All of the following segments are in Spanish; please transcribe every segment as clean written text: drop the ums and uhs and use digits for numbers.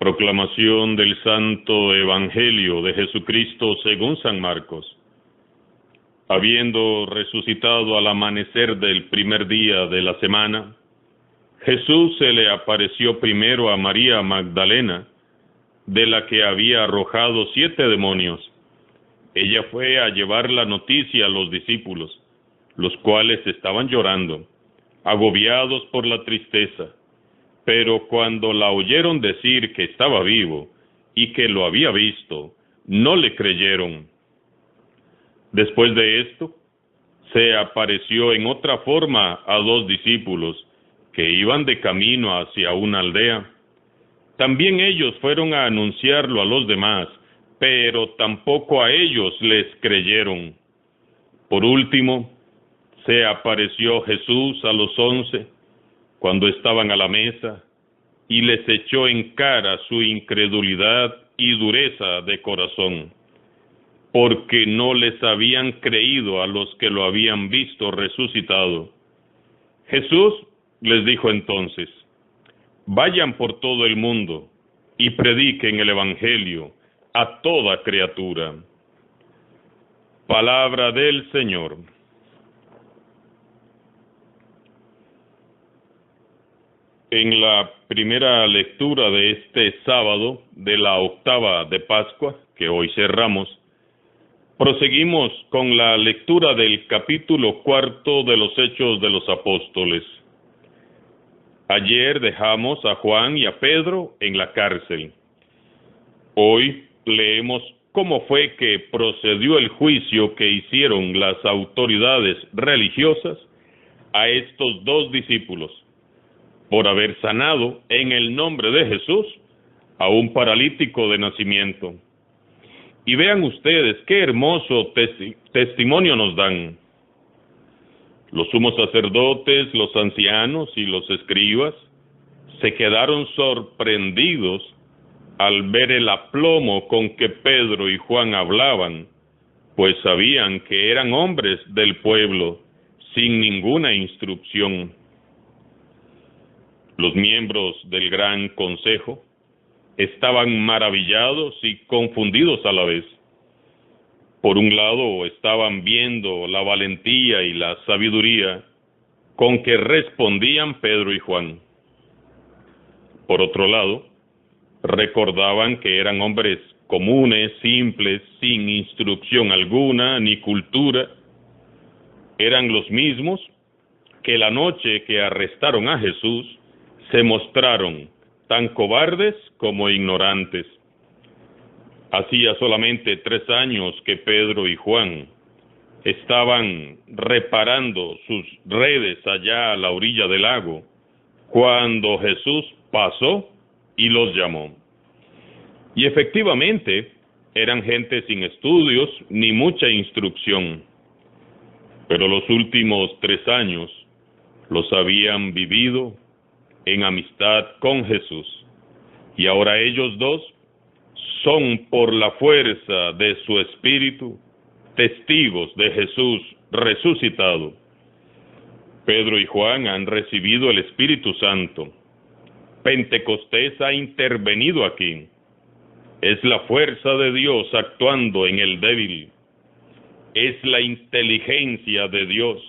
Proclamación del Santo Evangelio de Jesucristo según San Marcos. Habiendo resucitado al amanecer del primer día de la semana, Jesús se le apareció primero a María Magdalena, de la que había arrojado 7 demonios. Ella fue a llevar la noticia a los discípulos, los cuales estaban llorando, agobiados por la tristeza. Pero cuando la oyeron decir que estaba vivo y que lo había visto, no le creyeron. Después de esto, se apareció en otra forma a 2 discípulos que iban de camino hacia una aldea. También ellos fueron a anunciarlo a los demás, pero tampoco a ellos les creyeron. Por último, se apareció Jesús a los 11, cuando estaban a la mesa, y les echó en cara su incredulidad y dureza de corazón, porque no les habían creído a los que lo habían visto resucitado. Jesús les dijo entonces: vayan por todo el mundo y prediquen el Evangelio a toda criatura. Palabra del Señor. En la primera lectura de este sábado de la octava de Pascua, que hoy cerramos, proseguimos con la lectura del capítulo 4 de los Hechos de los Apóstoles. Ayer dejamos a Juan y a Pedro en la cárcel. Hoy leemos cómo fue que procedió el juicio que hicieron las autoridades religiosas a estos 2 discípulos, por haber sanado en el nombre de Jesús a un paralítico de nacimiento. Y vean ustedes qué hermoso testimonio nos dan. Los sumos sacerdotes, los ancianos y los escribas se quedaron sorprendidos al ver el aplomo con que Pedro y Juan hablaban, pues sabían que eran hombres del pueblo, sin ninguna instrucción. Los miembros del Gran Consejo estaban maravillados y confundidos a la vez. Por un lado, estaban viendo la valentía y la sabiduría con que respondían Pedro y Juan. Por otro lado, recordaban que eran hombres comunes, simples, sin instrucción alguna ni cultura. Eran los mismos que la noche que arrestaron a Jesús se mostraron tan cobardes como ignorantes. Hacía solamente 3 años que Pedro y Juan estaban reparando sus redes allá a la orilla del lago, cuando Jesús pasó y los llamó. Y efectivamente, eran gente sin estudios ni mucha instrucción, pero los últimos 3 años los habían vivido en amistad con Jesús, y ahora ellos 2 son, por la fuerza de su espíritu, testigos de Jesús resucitado. Pedro y Juan han recibido el Espíritu Santo. Pentecostés ha intervenido aquí. Es la fuerza de Dios actuando en el débil. Es la inteligencia de Dios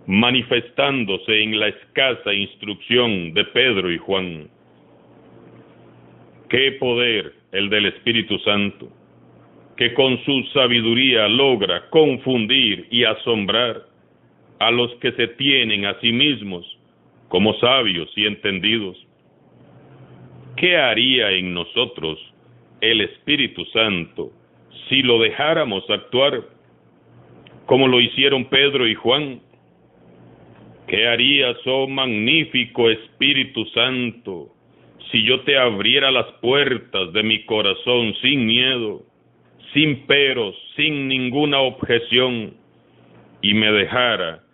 manifestándose en la escasa instrucción de Pedro y Juan. ¡Qué poder el del Espíritu Santo, que con su sabiduría logra confundir y asombrar a los que se tienen a sí mismos como sabios y entendidos! ¿Qué haría en nosotros el Espíritu Santo si lo dejáramos actuar como lo hicieron Pedro y Juan? ¿Qué harías, oh magnífico Espíritu Santo, si yo te abriera las puertas de mi corazón sin miedo, sin peros, sin ninguna objeción, y me dejara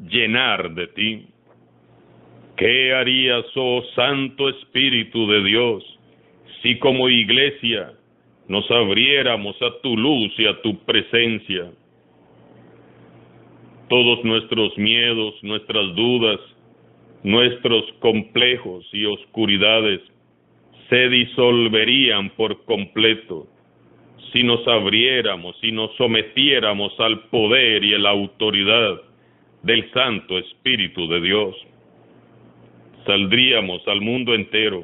llenar de ti? ¿Qué harías, oh Santo Espíritu de Dios, si como iglesia nos abriéramos a tu luz y a tu presencia? Todos nuestros miedos, nuestras dudas, nuestros complejos y oscuridades se disolverían por completo si nos abriéramos, si nos sometiéramos al poder y a la autoridad del Santo Espíritu de Dios. Saldríamos al mundo entero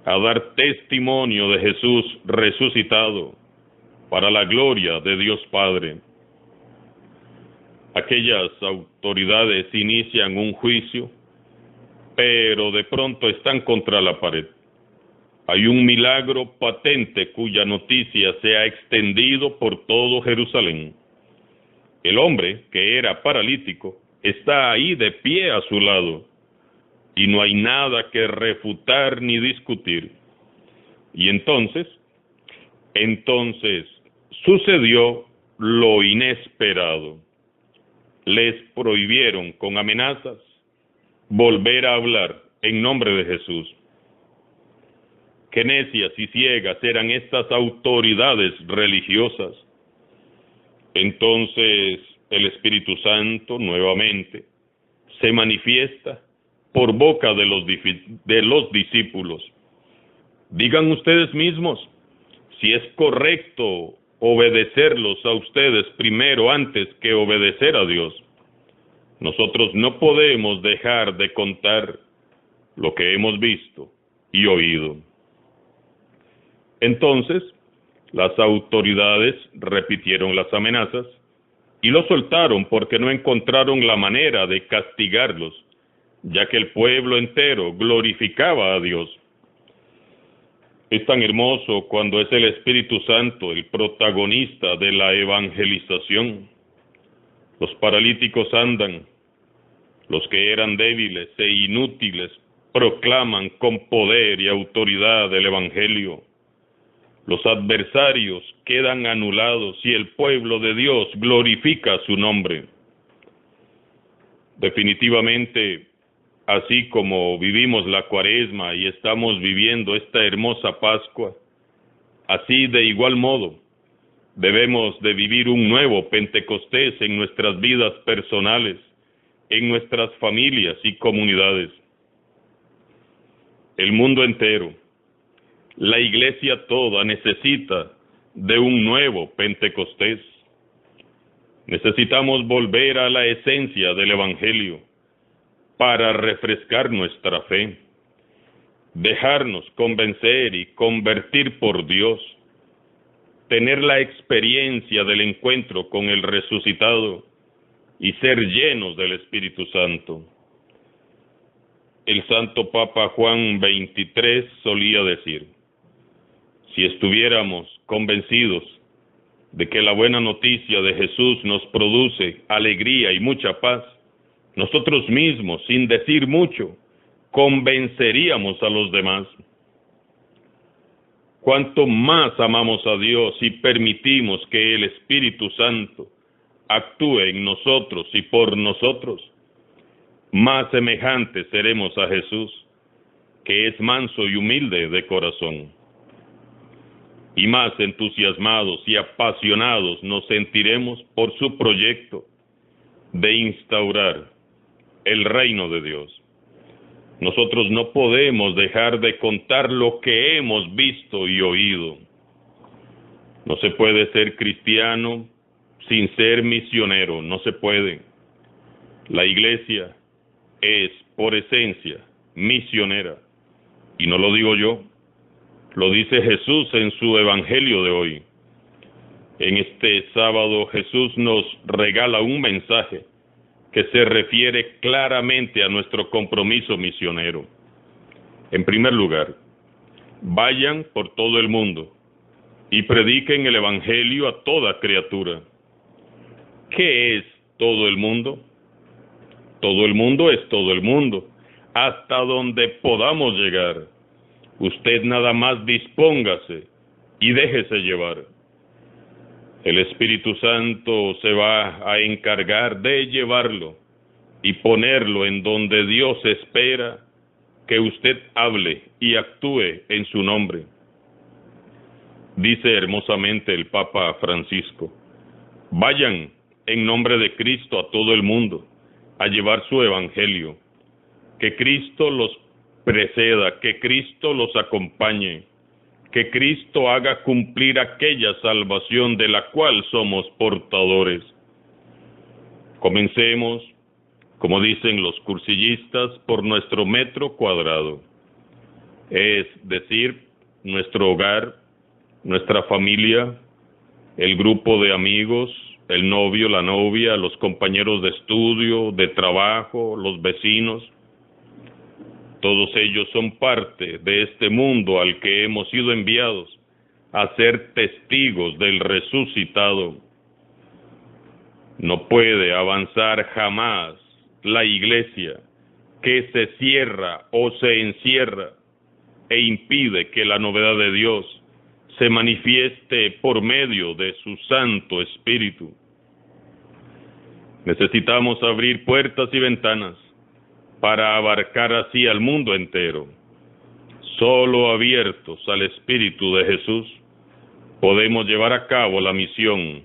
a dar testimonio de Jesús resucitado para la gloria de Dios Padre. Aquellas autoridades inician un juicio, pero de pronto están contra la pared. Hay un milagro patente cuya noticia se ha extendido por todo Jerusalén. El hombre, que era paralítico, está ahí de pie a su lado, y no hay nada que refutar ni discutir. Y entonces sucedió lo inesperado. Les prohibieron con amenazas volver a hablar en nombre de Jesús. Qué necias y ciegas eran estas autoridades religiosas. Entonces el Espíritu Santo nuevamente se manifiesta por boca de los discípulos. Digan ustedes mismos si es correcto obedecerlos a ustedes primero antes que obedecer a Dios. Nosotros no podemos dejar de contar lo que hemos visto y oído. Entonces, las autoridades repitieron las amenazas y los soltaron porque no encontraron la manera de castigarlos, ya que el pueblo entero glorificaba a Dios. Es tan hermoso cuando es el Espíritu Santo el protagonista de la evangelización. Los paralíticos andan, los que eran débiles e inútiles proclaman con poder y autoridad el Evangelio. Los adversarios quedan anulados y el pueblo de Dios glorifica su nombre. Definitivamente, así como vivimos la Cuaresma y estamos viviendo esta hermosa Pascua, así de igual modo debemos de vivir un nuevo Pentecostés en nuestras vidas personales, en nuestras familias y comunidades. El mundo entero, la iglesia toda necesita de un nuevo Pentecostés. Necesitamos volver a la esencia del Evangelio para refrescar nuestra fe, dejarnos convencer y convertir por Dios, tener la experiencia del encuentro con el resucitado y ser llenos del Espíritu Santo. El Santo Papa Juan XXIII solía decir: si estuviéramos convencidos de que la buena noticia de Jesús nos produce alegría y mucha paz, nosotros mismos, sin decir mucho, convenceríamos a los demás. Cuanto más amamos a Dios y permitimos que el Espíritu Santo actúe en nosotros y por nosotros, más semejantes seremos a Jesús, que es manso y humilde de corazón. Y más entusiasmados y apasionados nos sentiremos por su proyecto de instaurar el reino de Dios. Nosotros no podemos dejar de contar lo que hemos visto y oído. No se puede ser cristiano sin ser misionero, no se puede. La iglesia es, por esencia, misionera. Y no lo digo yo, lo dice Jesús en su evangelio de hoy. En este sábado Jesús nos regala un mensaje que se refiere claramente a nuestro compromiso misionero. En primer lugar, vayan por todo el mundo y prediquen el evangelio a toda criatura. ¿Qué es todo el mundo? Todo el mundo es todo el mundo, hasta donde podamos llegar. Usted nada más dispóngase y déjese llevar. El Espíritu Santo se va a encargar de llevarlo y ponerlo en donde Dios espera que usted hable y actúe en su nombre. Dice hermosamente el Papa Francisco: vayan en nombre de Cristo a todo el mundo a llevar su evangelio, que Cristo los preceda, que Cristo los acompañe, que Cristo haga cumplir aquella salvación de la cual somos portadores. Comencemos, como dicen los cursillistas, por nuestro metro cuadrado, es decir, nuestro hogar, nuestra familia, el grupo de amigos, el novio, la novia, los compañeros de estudio, de trabajo, los vecinos. Todos ellos son parte de este mundo al que hemos sido enviados a ser testigos del resucitado. No puede avanzar jamás la iglesia que se cierra o se encierra e impide que la novedad de Dios se manifieste por medio de su Santo Espíritu. Necesitamos abrir puertas y ventanas para abarcar así al mundo entero. Solo abiertos al Espíritu de Jesús podemos llevar a cabo la misión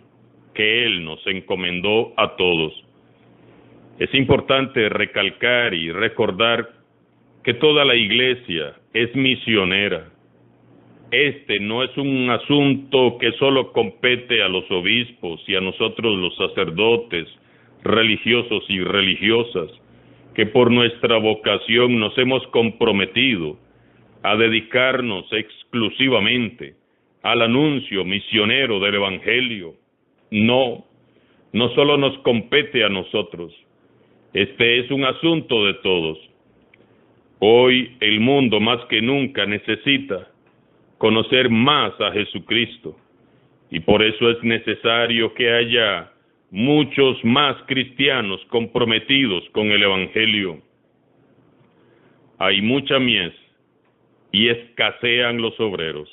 que Él nos encomendó a todos. Es importante recalcar y recordar que toda la iglesia es misionera. Este no es un asunto que solo compete a los obispos y a nosotros los sacerdotes, religiosos y religiosas, que por nuestra vocación nos hemos comprometido a dedicarnos exclusivamente al anuncio misionero del Evangelio. No solo nos compete a nosotros. Este es un asunto de todos. Hoy el mundo más que nunca necesita conocer más a Jesucristo, y por eso es necesario que haya muchos más cristianos comprometidos con el Evangelio. Hay mucha mies y escasean los obreros.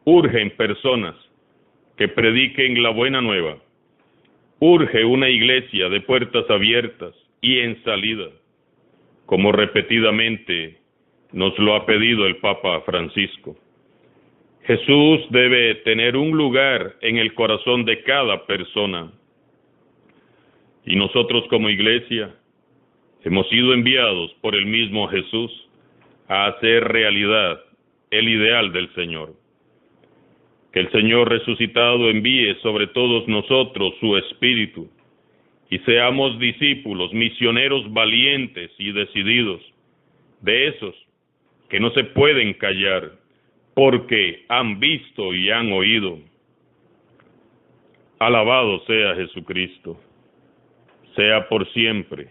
Urgen personas que prediquen la buena nueva. Urge una iglesia de puertas abiertas y en salida, como repetidamente nos lo ha pedido el Papa Francisco. Jesús debe tener un lugar en el corazón de cada persona. Y nosotros como iglesia hemos sido enviados por el mismo Jesús a hacer realidad el ideal del Señor. Que el Señor resucitado envíe sobre todos nosotros su Espíritu y seamos discípulos, misioneros valientes y decididos, de esos que no se pueden callar, porque han visto y han oído. Alabado sea Jesucristo, sea por siempre.